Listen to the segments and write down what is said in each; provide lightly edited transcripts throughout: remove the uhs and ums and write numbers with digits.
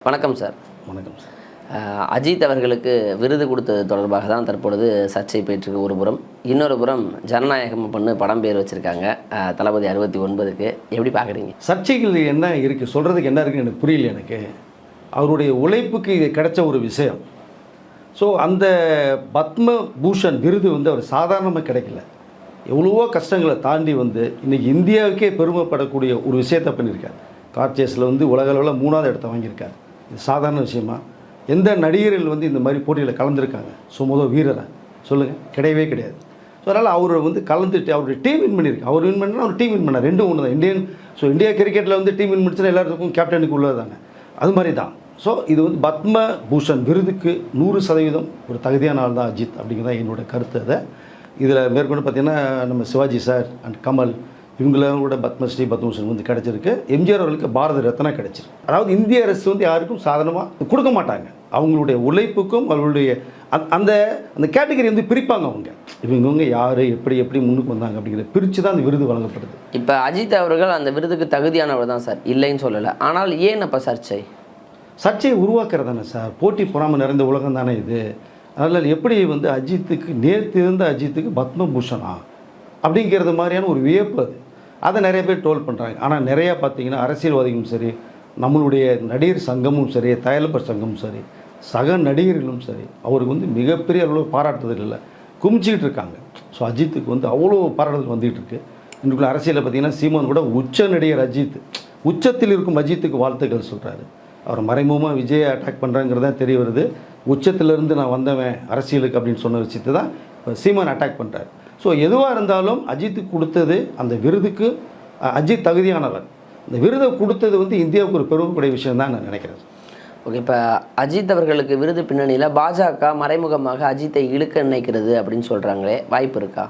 வணக்கம் சார். வணக்கம் சார். அஜித் அவர்களுக்கு விருது கொடுத்தது தொடர்பாக தான் தற்பொழுது சர்ச்சை போயிட்டுருக்கு ஒரு புறம். இன்னொரு புறம் ஜனநாயகம் பண்ணு படம் பேர் வச்சுருக்காங்க தளபதி 69க்கு. எப்படி பார்க்குறீங்க? சர்ச்சைகள் என்ன இருக்குது, சொல்கிறதுக்கு என்ன இருக்குன்னு எனக்கு புரியல. எனக்கு அவருடைய உழைப்புக்கு இது கிடைச்ச ஒரு விஷயம். ஸோ அந்த பத்ம பூஷன் விருது அவர் சாதாரணமாக கிடைக்கல. எவ்வளவோ கஷ்டங்களை தாண்டி இன்றைக்கி இந்தியாவுக்கே பெருமைப்படக்கூடிய ஒரு விஷயத்தை பண்ணியிருக்காரு. கார்ச்சேஸில் உலக அளவில் 3வது இடத்த வாங்கியிருக்காரு. இது சாதாரண விஷயமா? எந்த நடிகர்கள் இந்த மாதிரி போட்டியில் கலந்துருக்காங்க? சுமதோ வீரரை சொல்லுங்கள், கிடையவே கிடையாது. ஸோ அதனால் அவர் கலந்துட்டு அவருடைய டீம் வின் பண்ணியிருக்கு. அவர் வின் பண்ணால் அவர் டீம் வின் பண்ணார். ரெண்டும் ஒன்று தான். இந்தியா கிரிக்கெட்டில் டீம் வின் பண்ணிச்சுன்னா எல்லாத்துக்கும் கேப்டனுக்கு உள்ளது தானே, அது மாதிரி தான். ஸோ இது பத்ம பூஷன் விருதுக்கு 100% ஒரு தகுதியான ஆள் தான் அஜித் அப்படிங்கிறத என்னோடய கருத்து. அதை இதில் மேற்கொண்டு பார்த்திங்கன்னா நம்ம சிவாஜி சார் அண்ட் கமல் இவங்களோட பத்மஸ்ரீ பத்மபூஷன் கிடச்சிருக்கு. எம்ஜிஆர் அவர்களுக்கு பாரத ரத்னா கிடச்சிருக்கு. அதாவது இந்திய அரசு யாருக்கும் சாதாரணமாக கொடுக்க மாட்டாங்க. அவங்களுடைய உழைப்புக்கும் அவங்களுடைய அந்த அந்த கேட்டகரி பிரிப்பாங்க. இவங்க யார் எப்படி எப்படி முன்னுக்கு வந்தாங்க அப்படிங்கிற பிரித்து தான் அந்த விருது வழங்கப்படுது. இப்போ அஜித் அவர்கள் அந்த விருதுக்கு தகுதியானவர் தான் சார், இல்லைன்னு சொல்லலை. ஆனால் ஏன் அப்போ சர்ச்சையை உருவாக்குறது தானே சார்? போட்டி பொறாமல் நிறைந்த உலகம் தானே இது. அதனால் எப்படி அஜித்துக்கு நேற்று இருந்த அஜித்துக்கு பத்மபூஷனா அப்படிங்கிறது மாதிரியான ஒரு வியப்பு அதை நிறைய பேர் ட்ரோல் பண்ணுறாங்க. ஆனால் நிறையா பார்த்திங்கன்னா அரசியல்வாதிகளும் சரி, நம்மளுடைய நடிகர் சங்கமும் சரி, தயாரிப்பாளர் சங்கமும் சரி, சக நடிகர்களும் சரி அவருக்கு மிகப்பெரிய அளவு பாராட்டுதல் இல்லை, குமிச்சிக்கிட்டு இருக்காங்க. ஸோ அஜித்துக்கு அவ்வளோ பாராட்டுதல் வந்துகிட்டு இருக்குது. இன்றைக்குள்ள அரசியலில் பார்த்திங்கன்னா சீமான் கூட உச்ச நடிகர் அஜித், உச்சத்தில் இருக்கும் அஜித்துக்கு வாழ்த்துக்கள் சொல்கிறாரு. அவர் மறைமுகமாக விஜயை அட்டாக் பண்ணுறாங்கிறதான் தெரிய வருது. உச்சத்திலேருந்து நான் வந்தவன் அரசியலுக்கு அப்படின்னு சொன்ன விஷயத்தை தான் இப்போ சீமான் அட்டாக் பண்ணுறாரு. ஸோ எதுவாக இருந்தாலும் அஜித்துக்கு கொடுத்தது அந்த விருதுக்கு அஜித் தகுதியானவர். இந்த விருதை கொடுத்தது இந்தியாவுக்கு ஒரு பெருமைக்கூடிய விஷயம் தான் நான் நினைக்கிறேன். ஓகே, இப்போ அஜித் அவர்களுக்கு விருது பின்னணியில் பாஜக மறைமுகமாக அஜித்தை இழுக்க நினைக்கிறது அப்படின்னு சொல்கிறாங்களே, வாய்ப்பு இருக்கா?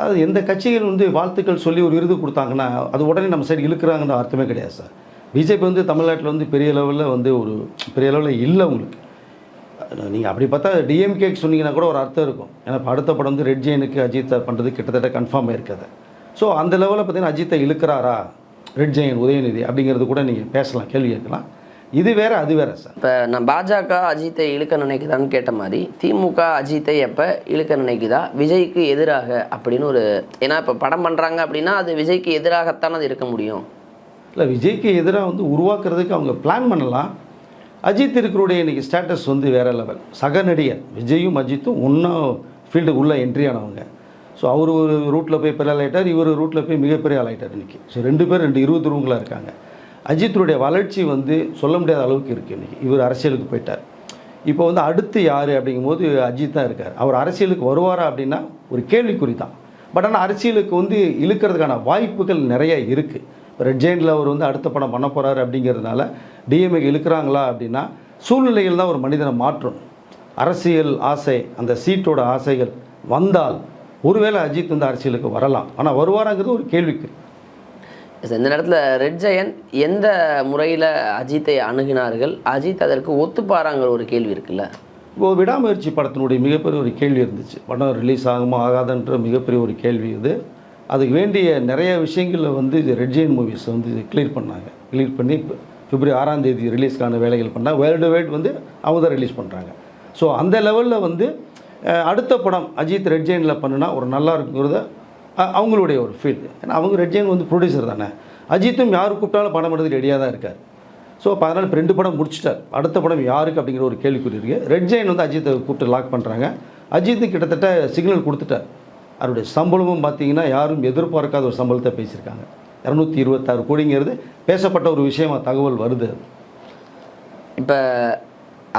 அது எந்த கட்சிகள் வாழ்த்துக்கள் சொல்லி ஒரு விருது கொடுத்தாங்கன்னா அது உடனே நம்ம சைடு இழுக்கிறாங்கன்ற அர்த்தமே கிடையாது சார். பிஜேபி தமிழ்நாட்டில் பெரிய லெவலில் ஒரு பெரிய லெவலில் இல்லை. உங்களுக்கு நீங்கள் அப்படி பார்த்தா டிஎம்கேக்கு சொன்னீங்கன்னா கூட ஒரு அர்த்தம் இருக்கும். ஏன்னா இப்போ அடுத்த படம் ரெட் ஜெயினுக்கு அஜித் பண்ணுறது கிட்டத்தட்ட கன்ஃபார்மாக இருக்குது. ஸோ அந்த லெவலில் பார்த்தீங்கன்னா அஜித்தை இழுக்கிறாரா ரெட் ஜெயின் உதயநிதி அப்படிங்கிறது கூட நீங்கள் பேசலாம், கேள்வி கேட்கலாம். இது வேறு அது வேறு சார். இப்போ நான் பாஜக அஜித்தை இழுக்க நினைக்குதான்னு கேட்ட மாதிரி திமுக அஜித்தை எப்போ இழுக்க நினைக்குதா விஜய்க்கு எதிராக அப்படின்னு ஒரு, ஏன்னா இப்போ படம் பண்ணுறாங்க அப்படின்னா அது விஜய்க்கு எதிராகத்தான் அது இருக்க முடியும். இல்லை, விஜய்க்கு எதிராக உருவாக்குறதுக்கு அவங்க பிளான் பண்ணலாம். அஜித் இருக்கிறோடைய இன்றைக்கி ஸ்டேட்டஸ் வேறு லெவல். சக நடிகர் விஜயும் அஜித்தும் ஒன்றா ஃபீல்டுக்கு உள்ளே என்ட்ரி ஆனவங்க. ஸோ அவர் ஒரு ரூட்டில் போய் பெரிய ஆளாயிட்டார், இவர் ரூட்டில் போய் மிகப்பெரிய ஆளாயிட்டார் இன்றைக்கி. ஸோ 2 பேர் 2 இருபதுருவங்களாக இருக்காங்க. அஜித்துடைய வளர்ச்சி சொல்ல முடியாத அளவுக்கு இருக்குது இன்றைக்கி. இவர் அரசியலுக்கு போயிட்டார். இப்போ அடுத்து யார் அப்படிங்கும்போது அஜித் தான் இருக்கார். அவர் அரசியலுக்கு வருவாரா அப்படின்னா ஒரு கேள்விக்குறி தான். பட் ஆனால் அரசியலுக்கு இழுக்கிறதுக்கான வாய்ப்புகள் நிறைய இருக்குது. இப்போ ரெட் ஜெயினில் அவர் அடுத்த படம் பண்ண போகிறாரு அப்படிங்கிறதுனால டிஎம்ஏக்கு இழுக்கிறாங்களா அப்படின்னா சூழ்நிலைகள் தான் ஒரு மனிதனை மாற்றணும். அரசியல் ஆசை, அந்த சீட்டோட ஆசைகள் வந்தால் ஒருவேளை அஜித் அரசியலுக்கு வரலாம். ஆனால் வருவாராங்கிறது ஒரு கேள்விக்கு. இந்த நேரத்தில் ரெட் ஜெயன் எந்த முறையில் அஜித்தை அணுகினார்கள், அஜித் அதற்கு ஒத்துப்பாராங்கிற ஒரு கேள்வி இருக்குல்ல. இப்போது விடாமுயற்சி படத்தினுடைய மிகப்பெரிய ஒரு கேள்வி இருந்துச்சு. படம் ரிலீஸ் ஆகுமா ஆகாதுன்ற மிகப்பெரிய ஒரு கேள்வி இது. அதுக்கு வேண்டிய நிறைய விஷயங்களில் இது ரெட் ஜெயின் மூவிஸ் கிளியர் பண்ணாங்க. கிளியர் பண்ணி February 6ஆம் தேதி ரிலீஸ்க்கான வேலைகள் பண்ணால் வேர்ல்டு வைட் அவங்க தான் ரிலீஸ் பண்ணுறாங்க. ஸோ அந்த லெவலில் அடுத்த படம் அஜித் ரெட் ஜெயினில் பண்ணுனா ஒரு நல்லா இருக்குங்கிறத அவங்களுடைய ஒரு ஃபீல்டு. ஏன்னா அவங்க ரெட் ஜெயின் ப்ரொடியூசர் தானே. அஜித்தும் யார் கூப்பிட்டாலும் படம் எடுத்து ரெடியாக தான் இருக்கார். ஸோ இப்போ அதனால் இப்போ 2 படம் முடிச்சிட்டார். அடுத்த படம் யாருக்கு அப்படிங்கிற ஒரு கேள்விக்குறி இருக்குது. ரெட் ஜெயின் அஜித்தை கூப்பிட்டு லாக் பண்ணுறாங்க. அஜித்து கிட்டத்தட்ட சிக்னல் கொடுத்துட்டார். அவருடைய சம்பளமும் பார்த்திங்கன்னா யாரும் எதிர்பார்க்காத ஒரு சம்பளத்தை பேசியிருக்காங்க. 226 கோடிங்கிறது பேசப்பட்ட ஒரு விஷயமாக தகவல் வருது. இப்போ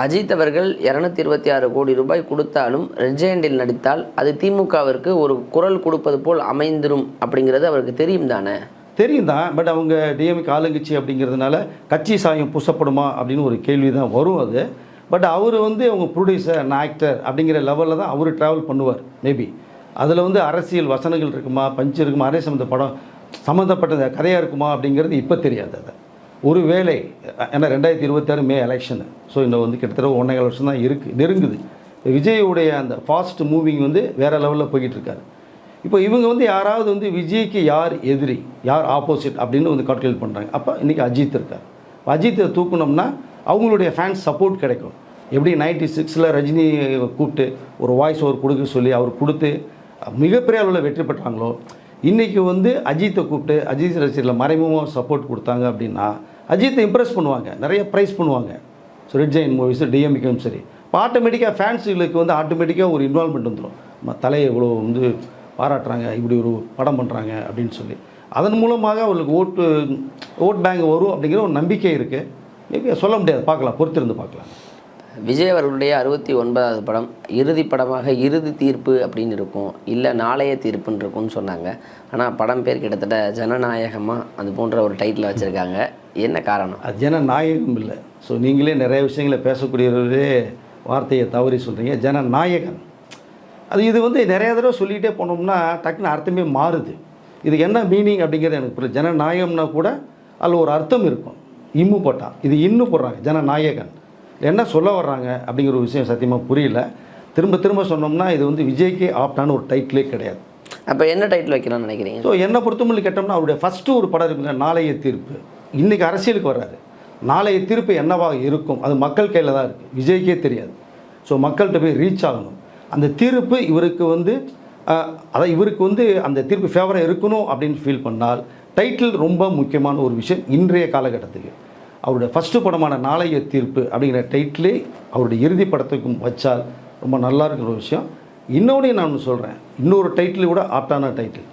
அஜித் அவர்கள் 226 கோடி ரூபாய் கொடுத்தாலும் ரெட் ஜெயண்டில் நடித்தால் அது திமுகவிற்கு ஒரு குரல் கொடுப்பது போல் அமைந்துடும் அப்படிங்கிறது அவருக்கு தெரியும் தானே? தெரியும் தான். பட் அவங்க டிஎம்கே ஆளுங்கட்சி அப்படிங்கிறதுனால கட்சி சாயம் பூசப்படுமா அப்படின்னு ஒரு கேள்வி தான் வரும் அது. பட் அவர் அவங்க ப்ரொடியூசர் ஆக்டர் அப்படிங்கிற லெவலில் தான் அவர் ட்ராவல் பண்ணுவார். மேபி அதில் அரசியல் வசனங்கள் இருக்குமா, பஞ்சு இருக்குமா, அரசியல் சம்மந்த படம் சம்மந்தப்பட்ட கதையாக இருக்குமா அப்படிங்கிறது இப்போ தெரியாது. அதை ஒரு வேளை, ஏன்னா 2026 மே எலெக்ஷனு. ஸோ இன்னும் கிட்டத்தட்ட 1.5 வருஷம் தான் இருக்குது, நெருங்குது. விஜயுடைய அந்த ஃபாஸ்ட் மூவிங் வேறு லெவலில் போய்கிட்டு இருக்காரு. இப்போ இவங்க யாராவது விஜய்க்கு யார் எதிரி யார் ஆப்போசிட் அப்படின்னு கால்குலேட் பண்ணுறாங்க. அப்போ இன்றைக்கி அஜித் இருக்கார். அஜித்தை தூக்கணும்னா அவங்களுடைய ஃபேன்ஸ் சப்போர்ட் கிடைக்கும். எப்படி 96 ரஜினி கூப்பிட்டு ஒரு வாய்ஸ் ஓவர் கொடுக்க சொல்லி அவர் கொடுத்து மிகப்பெரிய அளவில் வெற்றி பெற்றாங்களோ, இன்றைக்கி வந்து அஜித்தை கூப்பிட்டு அஜித் ரசிகர்கள் மறைமுகமாக சப்போர்ட் கொடுத்தாங்க அப்படின்னா அஜித்தை இம்ப்ரெஸ் பண்ணுவாங்க, நிறைய ப்ரைஸ் பண்ணுவாங்க. ஸோ ரெட் ஜெயின் மூவிஸு டிஎம்கேவும் சரி, இப்போ ஆட்டோமேட்டிக்காக ஃபேன்ஸுகளுக்கு வந்து ஆட்டோமேட்டிக்காக ஒரு இன்வால்மெண்ட் வந்துடும். நம்ம தலையை இவ்வளோ வந்து பாராட்டுறாங்க, இப்படி ஒரு படம் பண்ணுறாங்க அப்படின்னு சொல்லி, அதன் மூலமாக அவர்களுக்கு ஓட் பேங்க் வரும் அப்படிங்கிற ஒரு நம்பிக்கை இருக்குது. மேபி சொல்ல முடியாது, பார்க்கலாம், பொறுத்திருந்து பார்க்கலாம். விஜய் அவர்களுடைய 69வது படம் இறுதி படமாக இறுதி தீர்ப்பு அப்படின்னு இருக்கும், இல்லை நாளைய தீர்ப்புன்னு இருக்கும்னு சொன்னாங்க. ஆனால் படம் பேர் கிட்டத்தட்ட ஜனநாயகமாக அது போன்ற ஒரு டைட்டில் வச்சுருக்காங்க. என்ன காரணம்? அது ஜனநாயகம் இல்லை. ஸோ நீங்களே நிறைய விஷயங்களை பேசக்கூடியவரே வார்த்தையை தவறி சொல்கிறீங்க. ஜனநாயகன் இது வந்து நிறைய தடவை சொல்லிகிட்டே போனோம்னா டக்குன்னு அர்த்தமே மாறுது. இதுக்கு என்ன மீனிங் அப்படிங்கிறது எனக்கு புரியல. ஜனநாயகம்னா கூட அதில் ஒரு அர்த்தம் இருக்கும். இம்மு போட்டால் இது இன்னும் போடுறாங்க ஜனநாயகன், என்ன சொல்ல வர்றாங்க அப்படிங்கிற ஒரு விஷயம் சத்தியமாக புரியல. திரும்ப சொன்னோம்னா இது வந்து விஜய்க்கு ஆப்டான ஒரு டைட்டிலே கிடையாது. அப்போ என்ன டைட்டில் வைக்கலாம்னு நினைக்கிறீங்க? ஸோ என்னை பொறுத்தமல்லி கேட்டோம்னா அவருடைய ஃபஸ்ட்டு ஒரு படம் இருக்குங்க, நாளைய தீர்ப்பு. இன்றைக்கி அரசியலுக்கு வர்றாரு. நாளைய தீர்ப்பு என்னவாக இருக்கும் அது மக்கள் கையில் தான் இருக்குது, விஜய்க்கே தெரியாது. ஸோ மக்கள்கிட்ட போய் ரீச் ஆகணும். அந்த தீர்ப்பு இவருக்கு வந்து இவருக்கு வந்து அந்த தீர்ப்பு ஃபேவராக இருக்கணும் அப்படின்னு ஃபீல் பண்ணால் டைட்டில் ரொம்ப முக்கியமான ஒரு விஷயம். இன்றைய காலகட்டத்துக்கு அவருடைய ஃபஸ்ட்டு படமான நாளைய தீர்ப்பு அப்படிங்கிற டைட்டிலே அவருடைய இறுதி படத்துக்கும் வச்சால் ரொம்ப நல்லா இருக்கிற ஒரு விஷயம். இன்னொன்று நான் சொல்கிறேன், இன்னொரு டைட்டில் கூட ஆப்டான டைட்டில்.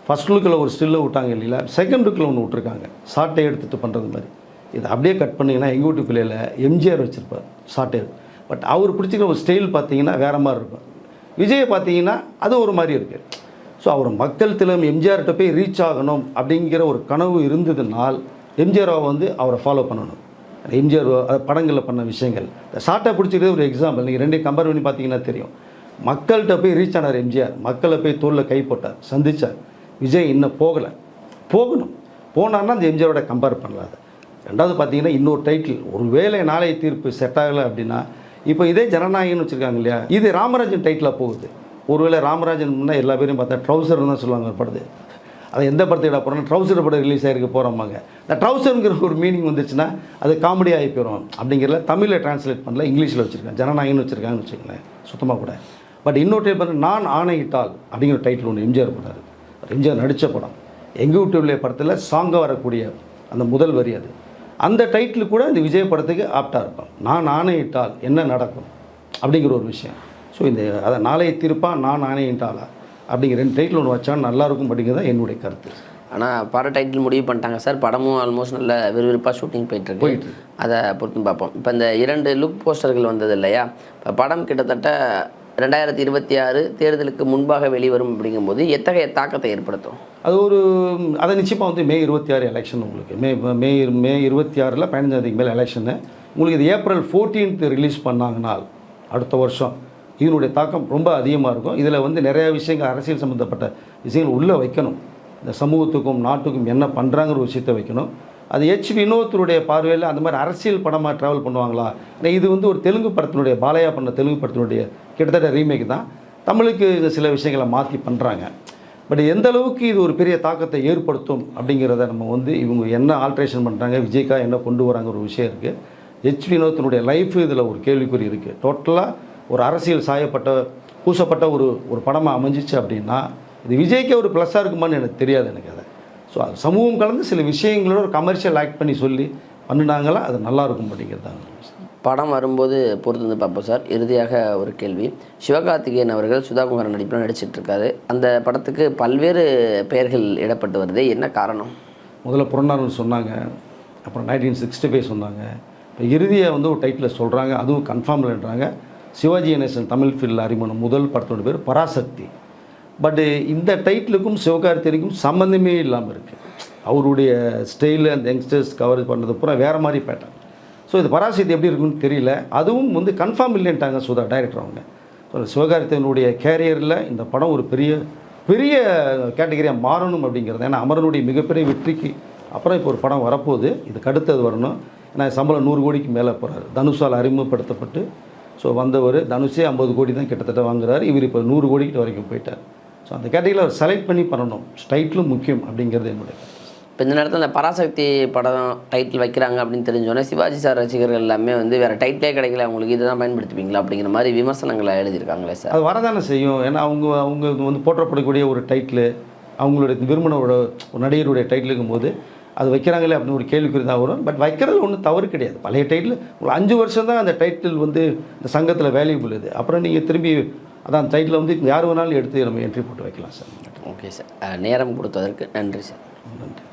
ஃபஸ்ட் லுக்கில் ஒரு ஸ்டில்லை விட்டாங்க இல்லைங்களா, செகண்ட் லுக்கில் ஒன்று விட்டுருக்காங்க, ஷார்ட்டை எடுத்துகிட்டு பண்ணுறது மாதிரி. இது அப்படியே கட் பண்ணிங்கன்னா எங்கள் வீட்டு பிள்ளையில் எம்ஜிஆர் வச்சுருப்பார் ஷார்ட்டை. பட் அவர் பிடிச்சிக்கிற ஒரு ஸ்டைல் பார்த்தீங்கன்னா வேறு மாதிரி இருக்கும். விஜயை பார்த்தீங்கன்னா அது ஒரு மாதிரி இருக்குது. ஸோ அவர் மக்கள் திலம் எம்ஜிஆர்கிட்ட போய் ரீச் ஆகணும் அப்படிங்கிற ஒரு கனவு இருந்ததுனால் எம்ஜிஆரை வந்து அவரை ஃபாலோ பண்ணணும். எம்ஜிஆர் படங்களில் பண்ண விஷயங்கள் இந்த ஷார்ட்டாக பிடிச்சிக்கிறது ஒரு எக்ஸாம்பிள். நீங்கள் ரெண்டையும் கம்பேர் பண்ணி பார்த்தீங்கன்னா தெரியும். மக்கள்கிட்ட போய் ரீச் ஆனார் எம்ஜிஆர், மக்களை போய் தோளில் கை போட்டார், சந்தித்தார். விஜய் இன்னும் போகணும். போனார்னா அந்த எம்ஜிஆரோட கம்பேர் பண்ணலாது. ரெண்டாவது பார்த்தீங்கன்னா இன்னொரு டைட்டில், ஒரு வேளை நாளைய தீர்ப்பு செட் ஆகலை அப்படின்னா இப்போ இதே ஜனநாயகம்னு வச்சுருக்காங்க இல்லையா, இது ராமராஜன் டைட்டிலாக போகுது. ஒருவேளை ராமராஜன் முன்னால் எல்லா பேரையும் பார்த்தா ட்ரௌசர்னு தான் சொல்லுவாங்க படுது. அதை எந்த படத்தை இட போகிறோன்னா ட்ரௌசர் படம் ரிலீஸ் ஆகிருக்கு போகிறோமாங்க. இந்த ட்ரௌசருங்கிற ஒரு மீனிங் வந்துச்சுன்னா அது காமெடி ஆகி போயிடும் அப்படிங்கிறத தமிழில் ட்ரான்ஸ்லேட் பண்ணல, இங்கிலீஷில் வச்சுருக்கேன், ஜனநாயகம்னு வச்சுருக்காங்கன்னு வச்சுக்கங்களேன், சுத்தமாக கூட. பட் இன்னொரு டைப் வந்து நான் ஆணையிட்டால் அப்படிங்கிற டைட்டில் ஒன்று எம்ஜிஆர் போட்டார். எம்ஜிஆர் நடித்த படம் எங்கள் வீட்டு படத்தில் சாங்காக வரக்கூடிய அந்த முதல் வரி அது. அந்த டைட்டில் கூட இந்த விஜய் படத்துக்கு ஆப்டாக இருக்கும். நான் ஆணையிட்டால் என்ன நடக்கும் அப்படிங்கிற ஒரு விஷயம். ஸோ இந்த அதை நாளைய தீர்ப்பா நான் ஆணையிட்டாலா அப்படிங்கிற 2 டைட்டில் ஒன்று வச்சா நல்லாயிருக்கும் அப்படிங்கிறது தான் என்னுடைய கருத்து. ஆனால் பட டைட்டில் முடிவு பண்ணிட்டாங்க சார். படமும் ஆல்மோஸ்ட் நல்ல விறுவிறுப்பாக ஷூட்டிங் போயிட்டுருக்கு. அதை பொறுத்து பார்ப்போம். இப்போ இந்த 2 லுக் போஸ்டர்கள் வந்தது இல்லையா, இப்போ படம் கிட்டத்தட்ட 2026 தேர்தலுக்கு முன்பாக வெளிவரும் அப்படிங்கும்போது எத்தகைய தாக்கத்தை ஏற்படுத்தும்? அதை நிச்சயமாக வந்து மே 26 எலெக்ஷன் உங்களுக்கு. மே 26 15 மேலே எலெக்ஷனு உங்களுக்கு. இது ஏப்ரல் 14 ரிலீஸ் பண்ணாங்கனால் அடுத்த வருஷம் இதனுடைய தாக்கம் ரொம்ப அதிகமாக இருக்கும். இதில் வந்து நிறைய விஷயங்கள், அரசியல் சம்மந்தப்பட்ட விஷயங்கள் உள்ளே வைக்கணும். இந்த சமூகத்துக்கும் நாட்டுக்கும் என்ன பண்ணுறாங்கிற விஷயத்தை வைக்கணும். அது வினோத்தினுடைய பார்வையில் அந்த மாதிரி அரசியல் படமாக ட்ராவல் பண்ணுவாங்களா? இது வந்து ஒரு தெலுங்கு படத்தினுடைய, பாலையா பண்ண தெலுங்கு படத்தினுடைய கிட்டத்தட்ட ரீமேக் தான். தமிழுக்கு சில விஷயங்களை மாற்றி பண்ணுறாங்க. பட் எந்த அளவுக்கு இது ஒரு பெரிய தாக்கத்தை ஏற்படுத்தும் அப்படிங்கிறத நம்ம வந்து இவங்க என்ன ஆல்ட்ரேஷன் பண்ணுறாங்க, விஜய்க்காக என்ன கொண்டு வராங்க ஒரு விஷயம் இருக்குது. வினோத்தினுடைய லைஃப் இதில் ஒரு கேள்விக்குறி இருக்குது. டோட்டலாக ஒரு அரசியல் சாயப்பட்ட பூசப்பட்ட ஒரு படமாக அமைஞ்சிச்சு அப்படின்னா இது விஜய்க்கே ஒரு ப்ளஸ்ஸாக இருக்குமான்னு எனக்கு தெரியாது. எனக்கு அதை ஸோ அது சமூகம் கலந்து சில விஷயங்களோட ஒரு கமர்ஷியல் ஆக்ட் பண்ணி சொல்லி பண்ணினாங்களா அது நல்லாயிருக்கும் அப்படிங்கிறதாங்க. படம் வரும்போது பொறுத்து வந்து பார்ப்போம் சார். இறுதியாக ஒரு கேள்வி, சிவகார்த்திகேயன் அவர்கள் சுதாகுமாரன் நடிப்பில் நடிச்சிட்ருக்காரு. அந்த படத்துக்கு பல்வேறு பெயர்கள் இடப்பட்டு வருது, என்ன காரணம்? முதல்ல புறநானூறு சொன்னாங்க, அப்புறம் 1965 சொன்னாங்க, இப்போ இறுதியை வந்து ஒரு டைட்டில் சொல்கிறாங்க, அதுவும் கன்ஃபார்ம் இல்லைன்றாங்க. சிவாஜி கணேசன் தமிழ் ஃபீல்டில் அறிமுகம் முதல் படத்தோட பேர் பராசக்தி. பட்டு இந்த டைட்டிலுக்கும் சிவகார்த்திகேயனுக்கும் சம்மந்தமே இல்லாமல் இருக்குது. அவருடைய ஸ்டைலு அந்த யங்ஸ்டர்ஸ் கவரேஜ் பண்ணுறது பூரா வேறு மாதிரி பேட்டர்ன். ஸோ இது பராசக்தி எப்படி இருக்குன்னு தெரியல. அதுவும் வந்து கன்ஃபார்ம் இல்லைன்ட்டாங்க சுதா டைரக்டர் அவங்க. ஸோ சிவகார்த்திகேயனுடைய கேரியரில் இந்த படம் ஒரு பெரிய கேட்டகரியாக மாறணும் அப்படிங்கிறது. ஏன்னா அமரனுடைய மிகப்பெரிய வெற்றிக்கு அப்புறம் இப்போ ஒரு படம் வரப்போகுது, இதுக்கு அடுத்தது வரணும். ஏன்னா சம்பளம் 100 கோடிக்கு மேலே போகிறாரு. தனுஷால் அறிமுகப்படுத்தப்பட்டு ஸோ வந்தவர் தனுஷே 50 கோடி தான் கிட்டத்தட்ட வாங்குறாரு. இவர் இப்போ 100 கோடிக்கிட்ட வரைக்கும் போயிட்டார். ஸோ அந்த கேட்டகரியில் அவர் செலக்ட் பண்ணி பண்ணணும். டைட்டிலும் முக்கியம் அப்படிங்கிறது என்னுடைய. இப்போ இந்த நேரத்தில் அந்த பராசக்தி படம் டைட்டில் வைக்கிறாங்க அப்படின்னு தெரிஞ்சோன்னே சிவாஜி சார் ரசிகர்கள் எல்லாமே வந்து வேறு டைட்டிலே கிடைக்கல அவங்களுக்கு இதை தான் பயன்படுத்துவீங்களா அப்படிங்கிற மாதிரி விமர்சனங்களை எழுதியிருக்காங்களே சார். அது வரதானே செய்யும். ஏன்னா அவங்க வந்து போற்றப்படக்கூடிய ஒரு டைட்டில் அவங்களுடைய விரும்பினோட ஒரு நடிகருடைய டைட்டிலுக்கும் போது அது வைக்கிறாங்களே அப்படின்னு ஒரு கேள்விக்குறி தான் வரும். பட் வைக்கிறது ஒன்றும் தவறு கிடையாது. பழைய டைட்டில் ஒரு 5 வருஷம் தான் அந்த டைட்டில் வந்து இந்த சங்கத்தில் வேல்யூபிள் இது. அப்புறம் நீங்கள் திரும்பி அதான் அந்த டைட்டில் வந்து யார் வேணாலும் எடுத்து நம்ம என்ட்ரி போட்டு வைக்கலாம் சார். ஓகே சார், நேரம் கொடுத்ததற்கு நன்றி சார். நன்றி.